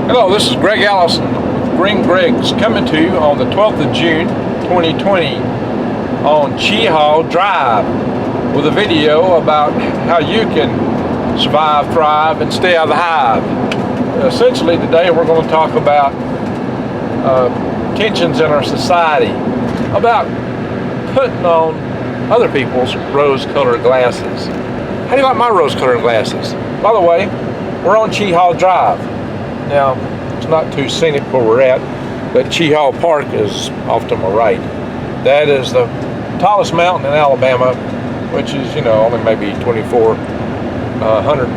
Hello, this is Greg Allison with Green Greg's coming to you on the 12th of June 2020 on Cheehaw Drive with a video about how you can survive, thrive, and stay out of the hive. Essentially today we're going to talk about tensions in our society, about putting on other people's rose-colored glasses. How do you like my rose-colored glasses? By the way, we're on Cheehaw Drive. Now, it's not too scenic where we're at, but Cheehaw Park is off to my right. That is the tallest mountain in Alabama, which is, only maybe 2,400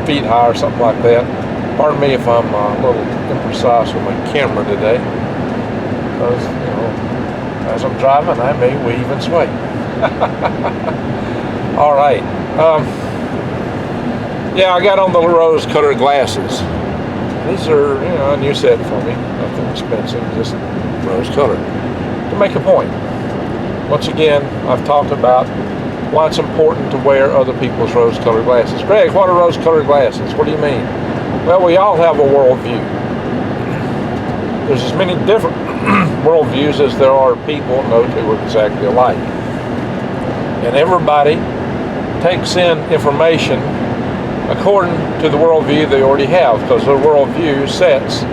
feet high or something like that. Pardon me if I'm a little imprecise with my camera today, because, as I'm driving, I may weave and sway. All right. Yeah, I got on the rose-colored glasses. These are, a new set for me. Nothing expensive, just rose-colored. To make a point, once again, I've talked about why it's important to wear other people's rose-colored glasses. Greg, what are rose-colored glasses? What do you mean? Well, we all have a worldview. There's as many different worldviews as there are people, no two are exactly alike. And everybody takes in information according to the worldview they already have, because their worldview sets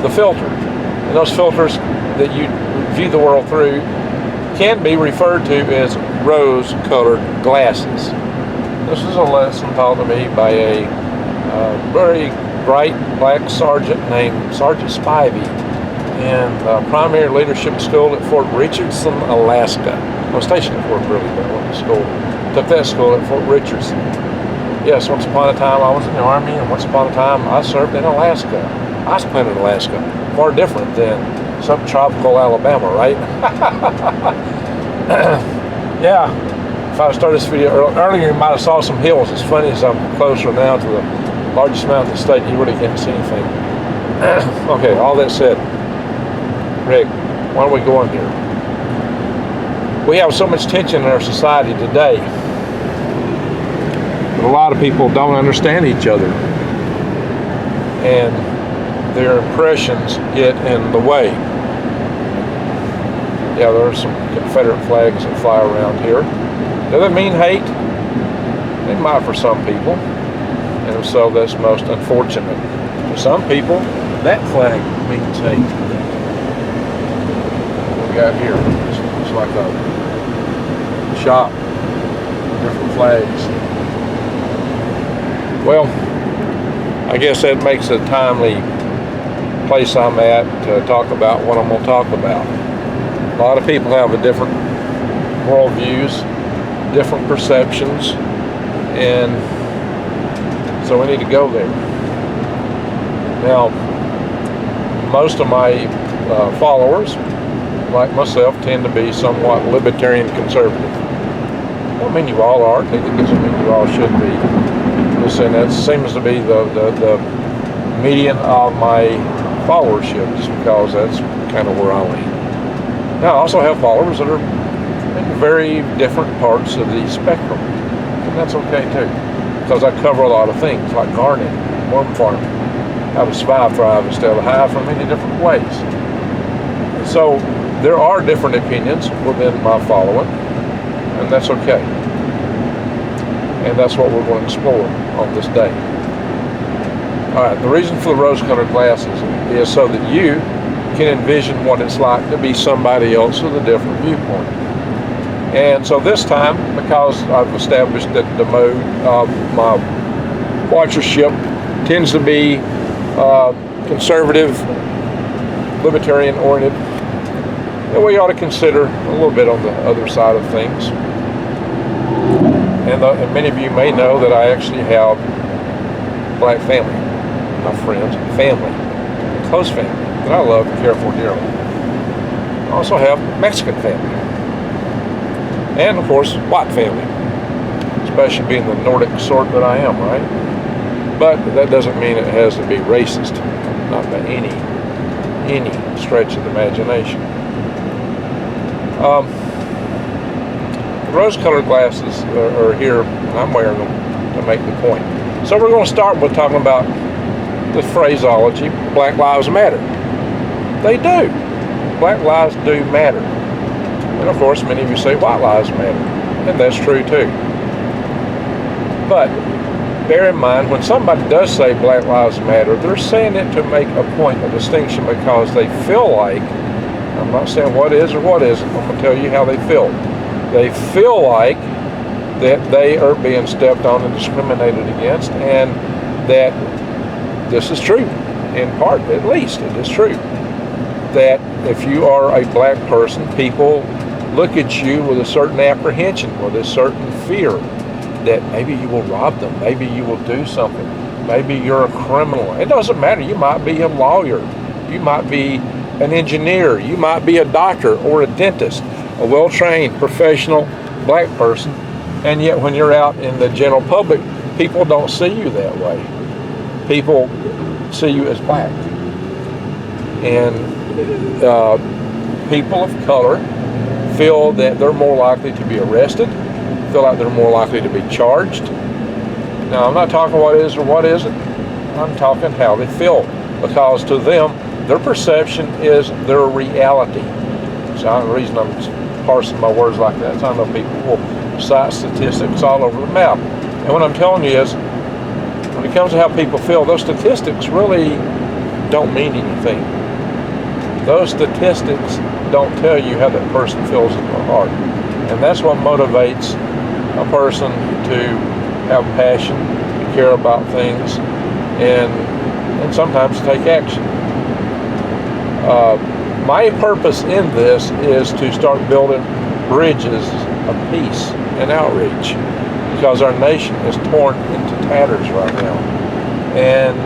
the filter. And those filters that you view the world through can be referred to as rose-colored glasses. This is a lesson taught to me by a very bright black sergeant named Sergeant Spivey in Primary Leadership School at Fort Richardson, Alaska. I was stationed at Fort Greely, but I went to school. Took that school at Fort Richardson. Yes, once upon a time I was in the Army, and once upon a time I served in Alaska. Ice Planet, Alaska. Far different than subtropical Alabama, right? Yeah, if I started this video earlier, you might have saw some hills. It's funny, as I'm closer now to the largest mountain in the state, you really can't see anything. Okay, all that said, Rick, why are we going here? We have so much tension in our society today. A lot of people don't understand each other, and their impressions get in the way. Yeah, there are some Confederate flags that fly around here. Does that mean hate? It might for some people, and if so, that's most unfortunate. For some people, that flag means hate. What we got here? It's like a shop, different flags. Well, I guess that makes a timely place I'm at to talk about what I'm going to talk about. A lot of people have a different worldviews, different perceptions, and so we need to go there. Now, most of my followers, like myself, tend to be somewhat libertarian conservative. I don't mean you all are, neither doesn't mean you all should be. And that seems to be the median of my followership, just because that's kind of where I lean. Now, I also have followers that are in very different parts of the spectrum, and that's okay too, because I cover a lot of things like gardening, worm farming, how to survive, thrive, and stay alive in many different ways. So there are different opinions within my following, and that's okay. And that's what we're going to explore on this day. All right, the reason for the rose-colored glasses is so that you can envision what it's like to be somebody else with a different viewpoint. And so this time, because I've established that the mode of my watchership tends to be conservative, libertarian-oriented, then we ought to consider a little bit on the other side of things. And many of you may know that I actually have black family, my friends, family, close family that I love and care for dearly. I also have Mexican family, and of course white family, especially being the Nordic sort that I am, right? But that doesn't mean it has to be racist, not by any stretch of the imagination. Rose-colored glasses are here, and I'm wearing them to make the point. So we're going to start with talking about the phraseology, Black Lives Matter. They do. Black lives do matter. And of course, many of you say white lives matter. And that's true too. But bear in mind, when somebody does say Black Lives Matter, they're saying it to make a point, a distinction, because they feel like, I'm not saying what is or what isn't, I'm going to tell you how they feel. They feel like that they are being stepped on and discriminated against, and that this is true, in part at least, it is true. That if you are a black person, people look at you with a certain apprehension, with a certain fear, that maybe you will rob them, maybe you will do something, maybe you're a criminal. It doesn't matter. You might be a lawyer, you might be an engineer, you might be a doctor or a dentist, a well-trained professional black person, and yet when you're out in the general public, people don't see you that way. People see you as black. And people of color feel that they're more likely to be arrested, feel like they're more likely to be charged. Now, I'm not talking what is or what isn't. I'm talking how they feel, because to them, their perception is their reality. So the reason I'm parsing my words like that is I know people will cite statistics all over the map. And what I'm telling you is, when it comes to how people feel, those statistics really don't mean anything. Those statistics don't tell you how that person feels in their heart. And that's what motivates a person to have passion, to care about things, and sometimes take action. My purpose in this is to start building bridges of peace and outreach, because our nation is torn into tatters right now. And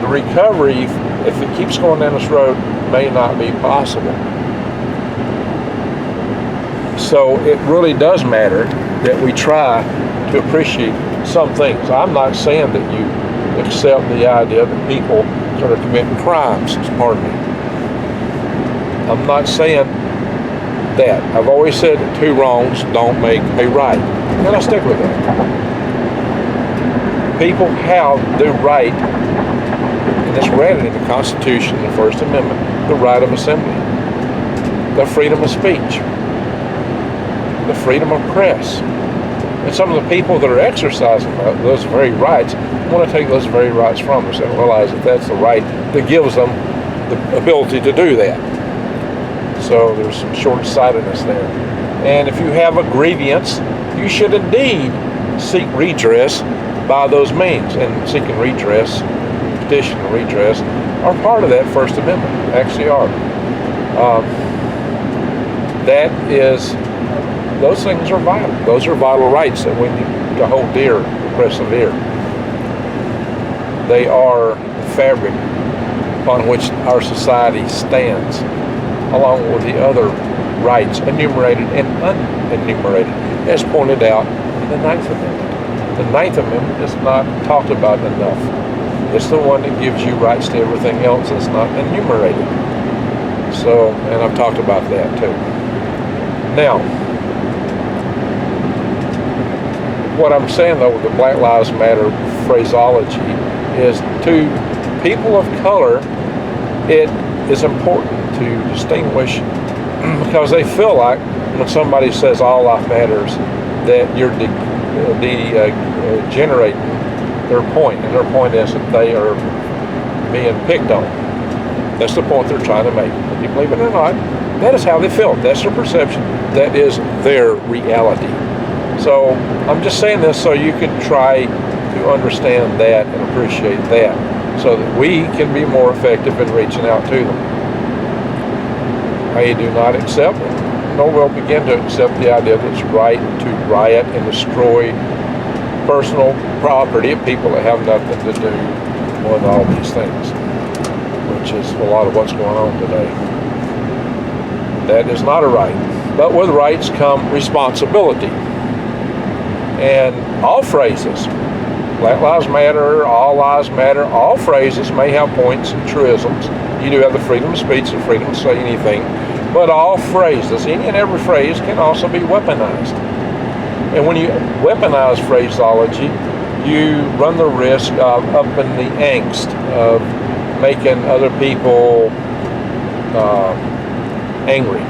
the recovery, if it keeps going down this road, may not be possible. So it really does matter that we try to appreciate some things. I'm not saying that you accept the idea that people that are committing crimes, pardon me. I'm not saying that. I've always said that two wrongs don't make a right. And I stick with that. People have the right, and it's granted in the Constitution, the First Amendment, the right of assembly, the freedom of speech, the freedom of press. And some of the people that are exercising those very rights want to take those very rights from us and realize that that's the right that gives them the ability to do that. So there's some short-sightedness there. And if you have a grievance, you should indeed seek redress by those means. And seeking redress, petition and redress, are part of that First Amendment, actually are. Those things are vital. Those are vital rights that we need to hold dear, persevere. They are the fabric upon which our society stands, along with the other rights, enumerated and unenumerated, as pointed out in the Ninth Amendment. The Ninth Amendment is not talked about enough. It's the one that gives you rights to everything else that's not enumerated. So, and I've talked about that too. Now, what I'm saying though with the Black Lives Matter phraseology is, to people of color, it is important to distinguish, because they feel like when somebody says all life matters, that you're degenerating their point, and their point is that they are being picked on. That's the point they're trying to make. Whether you believe it or not, that is how they feel. That's their perception. That is their reality. So I'm just saying this so you can try to understand that and appreciate that, so that we can be more effective in reaching out to them. I do not accept, nor will begin to accept, the idea that it's right to riot and destroy personal property of people that have nothing to do with all these things, which is a lot of what's going on today. That is not a right. But with rights come responsibility. And all phrases, Black Lives Matter, All Lives Matter, all phrases may have points and truisms. You do have the freedom of speech, the freedom to say anything, but all phrases, any and every phrase, can also be weaponized. And when you weaponize phraseology, you run the risk of upping the angst, of making other people angry.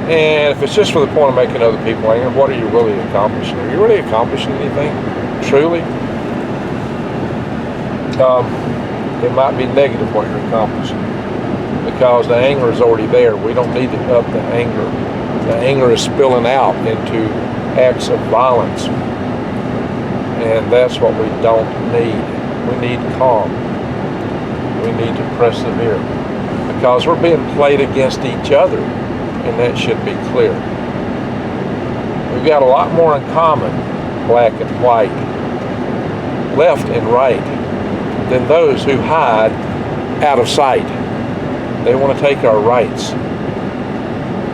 And if it's just for the point of making other people angry, what are you really accomplishing? Are you really accomplishing anything, truly? It might be negative what you're accomplishing, because the anger is already there. We don't need to up the anger. The anger is spilling out into acts of violence, and that's what we don't need. We need calm. We need to persevere, because we're being played against each other, and that should be clear. We've got a lot more in common, black and white, left and right, than those who hide out of sight. They want to take our rights.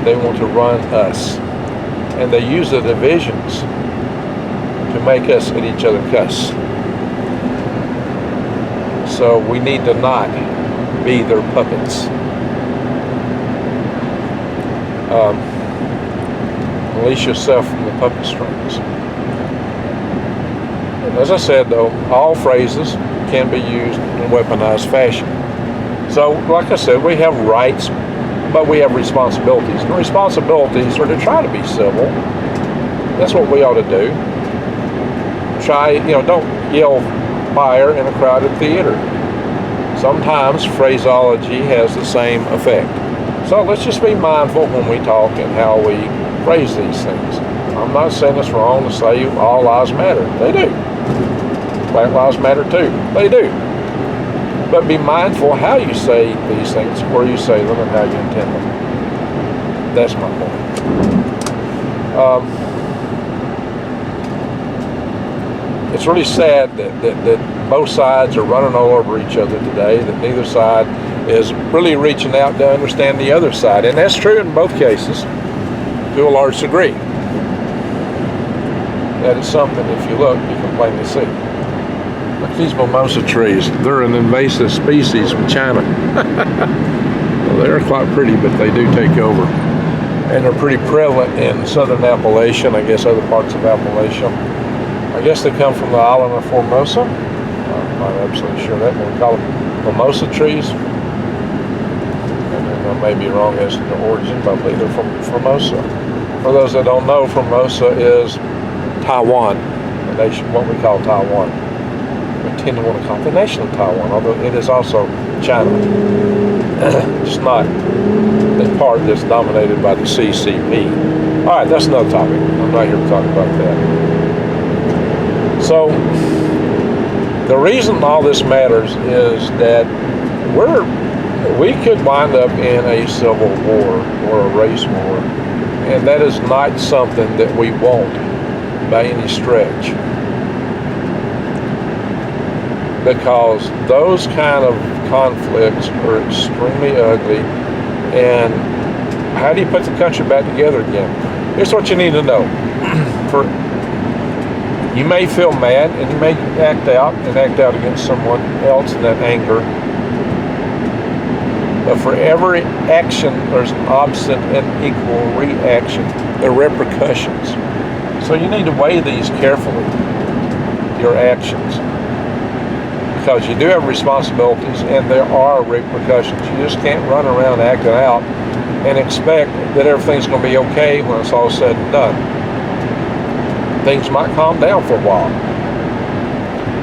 They want to run us. And they use the divisions to make us at each other cuss. So we need to not be their puppets. Release yourself from the puppet strings. As I said, though, all phrases can be used in weaponized fashion. So, like I said, we have rights, but we have responsibilities. And responsibilities are to try to be civil. That's what we ought to do. Try, don't yell fire in a crowded theater. Sometimes phraseology has the same effect. So let's just be mindful when we talk and how we phrase these things. I'm not saying it's wrong to say all lives matter. They do. Black lives matter too. They do. But be mindful how you say these things, where you say them, and how you intend them. That's my point. It's really sad that both sides are running all over each other today, that neither side is really reaching out to understand the other side. And that's true in both cases, to a large degree. That is something, if you look, you can plainly see. Look at these mimosa trees. They're an invasive species from China. Well, they're quite pretty, but they do take over. And they're pretty prevalent in southern Appalachia, I guess other parts of Appalachia. I guess they come from the island of Formosa. I'm not absolutely sure that, but we call them mimosa trees. And I may be wrong as to the origin, but I believe they're from Formosa. For those that don't know, Formosa is Taiwan, the nation, what we call Taiwan. We tend to want to call it the nation of Taiwan, although it is also China. It's not the part that's dominated by the CCP. All right, that's another topic. I'm not here to talk about that. So, the reason all this matters is that we could wind up in a civil war or a race war, and that is not something that we want by any stretch, because those kind of conflicts are extremely ugly. And how do you put the country back together again? Here's what you need to know. You may feel mad, and you may act out against someone else in that anger. But for every action, there's an opposite and equal reaction. There are repercussions. So you need to weigh these carefully, your actions. Because you do have responsibilities, and there are repercussions. You just can't run around acting out and expect that everything's going to be okay when it's all said and done. Things might calm down for a while,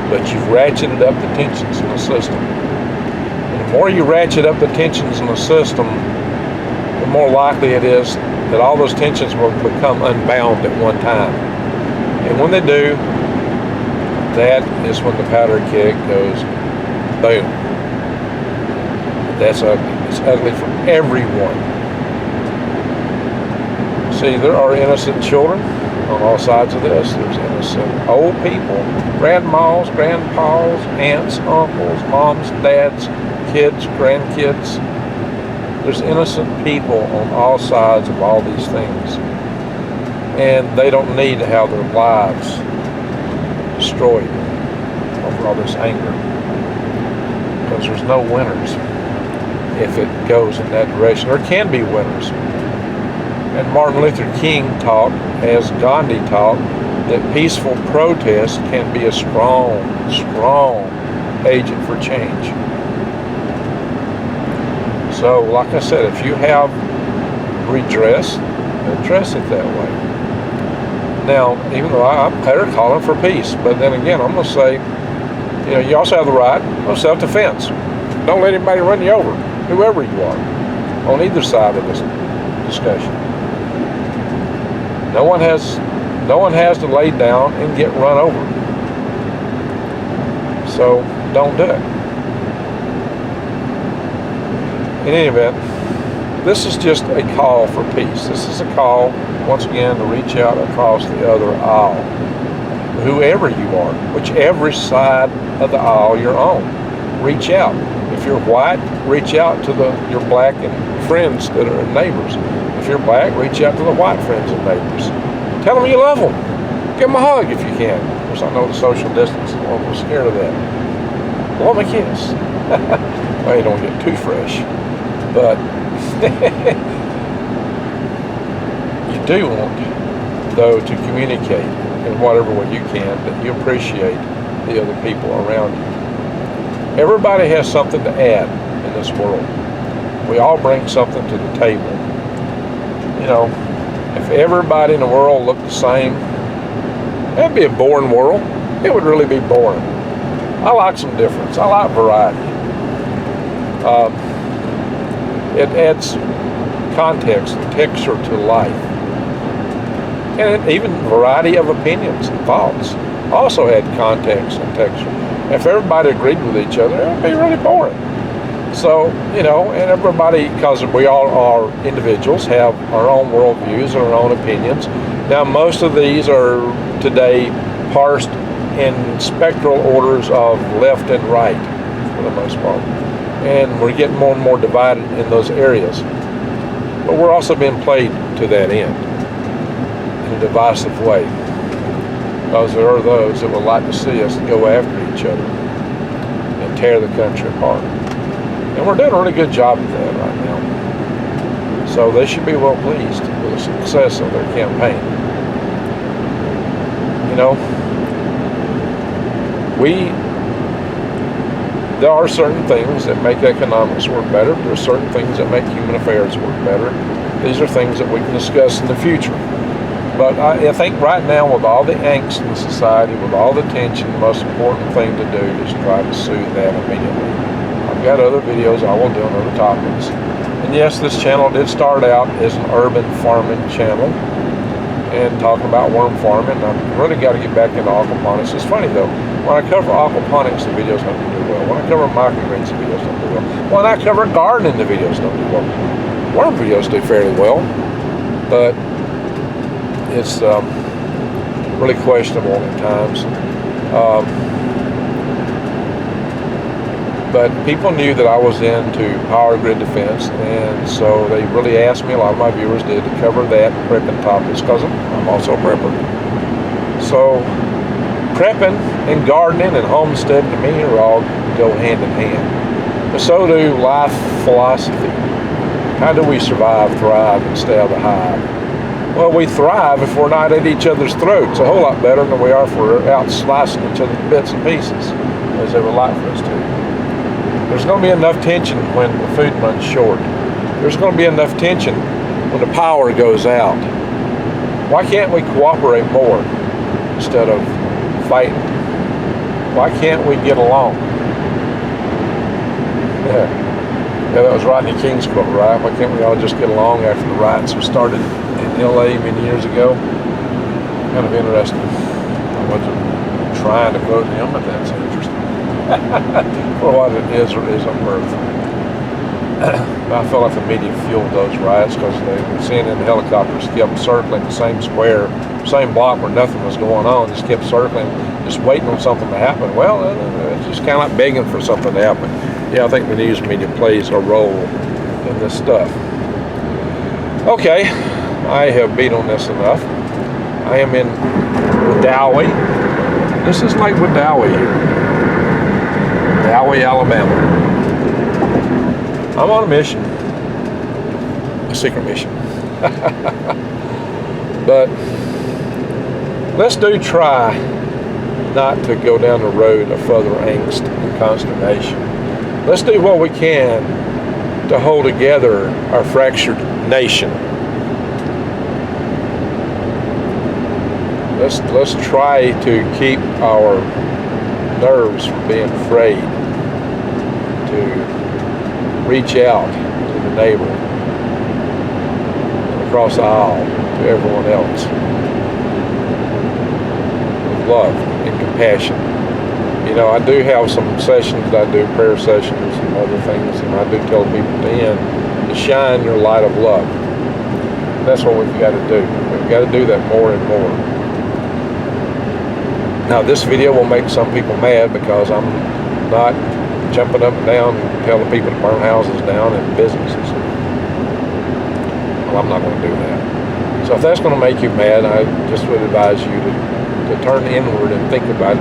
but you've ratcheted up the tensions in the system. And the more you ratchet up the tensions in the system, the more likely it is that all those tensions will become unbound at one time. And when they do, that is when the powder keg goes boom. That's ugly. It's ugly for everyone. See, there are innocent children on all sides of this. There's innocent old people, grandmas, grandpas, aunts, uncles, moms, dads, kids, grandkids. There's innocent people on all sides of all these things. And they don't need to have their lives destroyed over all this anger. Because there's no winners if it goes in that direction. There can be winners. And Martin Luther King taught, as Gandhi taught, that peaceful protest can be a strong agent for change. So, like I said, if you have redress, address it that way. Now, even though I'm better calling for peace, but then again, I'm going to say, you know, you also have the right of self-defense. Don't let anybody run you over, whoever you are, on either side of this discussion. No one has to lay down and get run over. So don't do it. In any event, this is just a call for peace. This is a call, once again, to reach out across the other aisle. Whoever you are, whichever side of the aisle you're on, reach out. If you're white, reach out to your black and friends that are neighbors. If you're black, reach out to the white friends and neighbors. Tell them you love them. Give them a hug if you can. Of course, I know the social distance. I'm scared of that. Blow them a kiss. Well, you don't get too fresh, but you do want, though, to communicate in whatever way you can that you appreciate the other people around you. Everybody has something to add in this world. We all bring something to the table. You know, if everybody in the world looked the same, that'd be a boring world. It would really be boring. I like some difference. I like variety. It adds context and texture to life. And even variety of opinions and thoughts also had context and texture. If everybody agreed with each other, it would be really boring. So, you know, and everybody, because we all are individuals, have our own worldviews and our own opinions. Now, most of these are today parsed in spectral orders of left and right, for the most part. And we're getting more and more divided in those areas. But we're also being played to that end in a divisive way. Because there are those that would like to see us go after each other and tear the country apart. And we're doing a really good job of that right now. So they should be well pleased with the success of their campaign. You know, there are certain things that make economics work better. There are certain things that make human affairs work better. These are things that we can discuss in the future. But I think right now, with all the angst in society, with all the tension, the most important thing to do is try to soothe that immediately. I've got other videos I will do on other topics. And yes, this channel did start out as an urban farming channel and talking about worm farming. I've really got to get back into aquaponics. It's funny though, when I cover aquaponics, the videos don't do well. When I cover microgreens, the videos don't do well. When I cover gardening, the videos don't do well. Worm videos do fairly well, but it's really questionable at times. But people knew that I was into power grid defense, and so they really asked me, a lot of my viewers did, to cover that prepping topics, because I'm also a prepper. So prepping and gardening and homesteading to me are all go hand in hand. But so do life philosophy. How do we survive, thrive, and stay out of the hive? Well, we thrive if we're not at each other's throats a whole lot better than we are if we're out slicing each other to bits and pieces, as they would like for us to. There's going to be enough tension when the food runs short. There's going to be enough tension when the power goes out. Why can't we cooperate more instead of fighting? Why can't we get along? Yeah, that was Rodney King's quote, right? Why can't we all just get along after the riots were started in LA many years ago? Kind of interesting. I wasn't trying to quote him, but that's interesting. For what it is or isn't worth. I felt like the media fueled those riots because they were seeing in the helicopters kept circling the same square, same block where nothing was going on, just kept circling, just waiting on something to happen. Well, it's just kind of like begging for something to happen. Yeah, I think the news media plays a role in this stuff. Okay, I have beat on this enough. I am in Dervaes. This is Lake Dervaes here. Dervaes, Alabama. I'm on a mission, a secret mission. But let's do try not to go down the road of further angst and consternation. Let's do what we can to hold together our fractured nation. Let's try to keep our nerves from being afraid to reach out to the neighbor and across the aisle to everyone else with love and compassion. You know, I do have some sessions, I do prayer sessions and other things, and I do tell people at the end to shine your light of love. That's what we've got to do. We've got to do that more and more. Now, this video will make some people mad because I'm not jumping up and down and telling people to burn houses down and businesses. Well, I'm not going to do that. So if that's going to make you mad, I just would advise you to turn inward and think about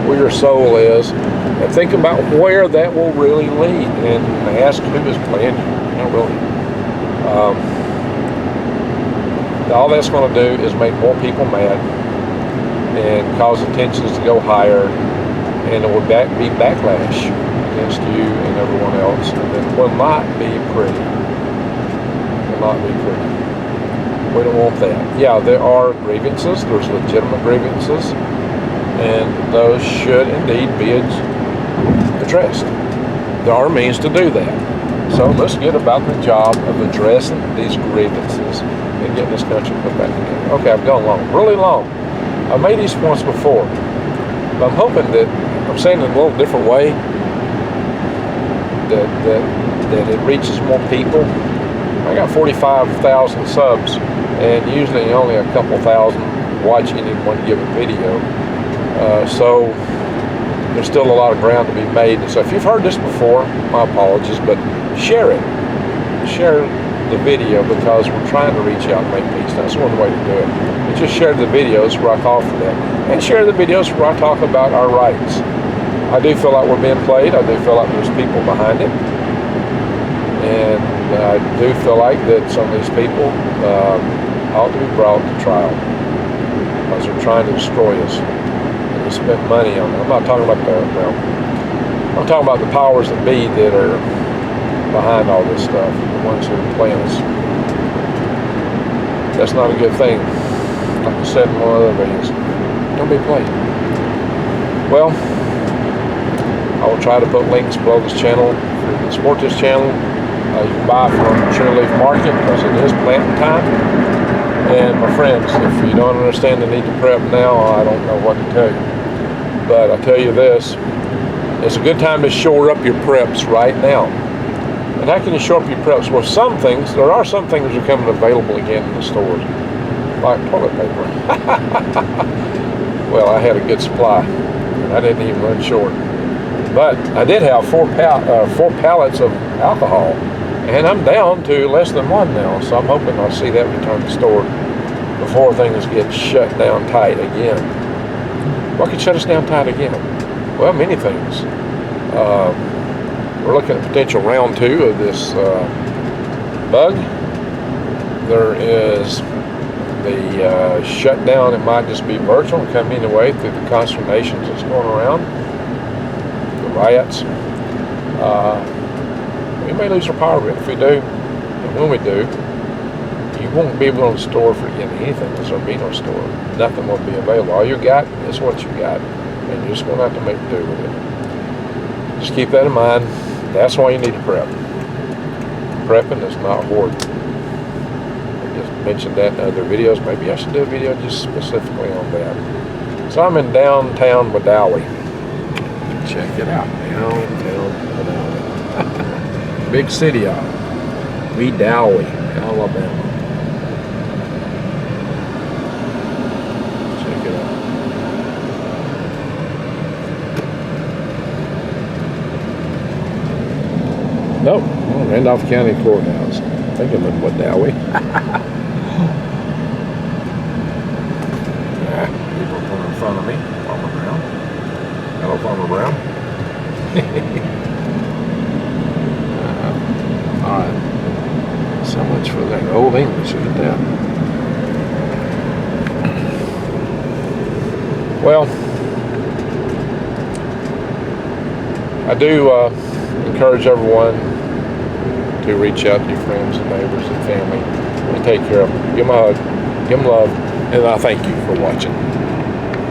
where your soul is, and think about where that will really lead, and ask who is playing you. You know, really. All that's going to do is make more people mad and cause the tensions to go higher, and it will be backlash against you and everyone else, and it will not be pretty. It will not be pretty. We don't want that. Yeah, there are grievances. There's legitimate grievances, and those should indeed be addressed. There are means to do that. So let's get about the job of addressing these grievances and getting this country put back together. Okay, I've gone long, really long. I've made these points before, but I'm hoping that I'm saying it in a little different way, that it reaches more people. I got 45,000 subs, and usually only a couple thousand watch any one given video. So there's still a lot of ground to be made. So if you've heard this before, my apologies, but share it. Share the video, because we're trying to reach out and make peace. That's one way to do it. And just share the videos where I call for that. And share the videos where I talk about our rights. I do feel like we're being played. I do feel like there's people behind it. And I do feel like that some of these people ought to be brought to trial, because they're trying to destroy us. And they spend money on it. I'm not talking about I'm talking about the powers that be that are behind all this stuff, the ones who are playing us. That's not a good thing. Like I said in one of the other videos, don't be played. Well, I will try to put links below this channel. If you can support this channel, you can buy from Sugar Leaf Market, because it is planting time. And my friends, if you don't understand the need to prep now, I don't know what to tell you. But I tell you this, it's a good time to shore up your preps right now. And how can you shore up your preps? Well, there are some things that are becoming available again in the stores, like toilet paper. Well, I had a good supply. I didn't even run short. But I did have four pallets of alcohol, and I'm down to less than one now. So I'm hoping I'll see that return to store before things get shut down tight again. What could shut us down tight again? Well, many things. We're looking at potential round 2 of this bug. There is the shutdown. It might just be virtual, come anyway through the consternations that's going around, the riots. We may lose our power grid. If we do, and when we do, you won't be able to store for getting anything, because there'll be no store. Nothing will be available. All you got is what you got, and you're just going to have to make do with it. Just keep that in mind. That's why you need to prep. Prepping is not hoarding. I just mentioned that in other videos. Maybe I should do a video just specifically on that. So I'm in downtown Wadowee. Check it out. Downtown Wadowee. Big city of Wadowee, Alabama. Check it out. Nope, Randolph County Courthouse. I think I'm in Wadowee. People are pulling in front of me. Farmer Brown. Hello, Farmer Brown. Alright. So much for that old English, look at that. Well, I do encourage everyone to reach out to your friends and neighbors and family and take care of them. Give them a hug, give them love, and I thank you for watching.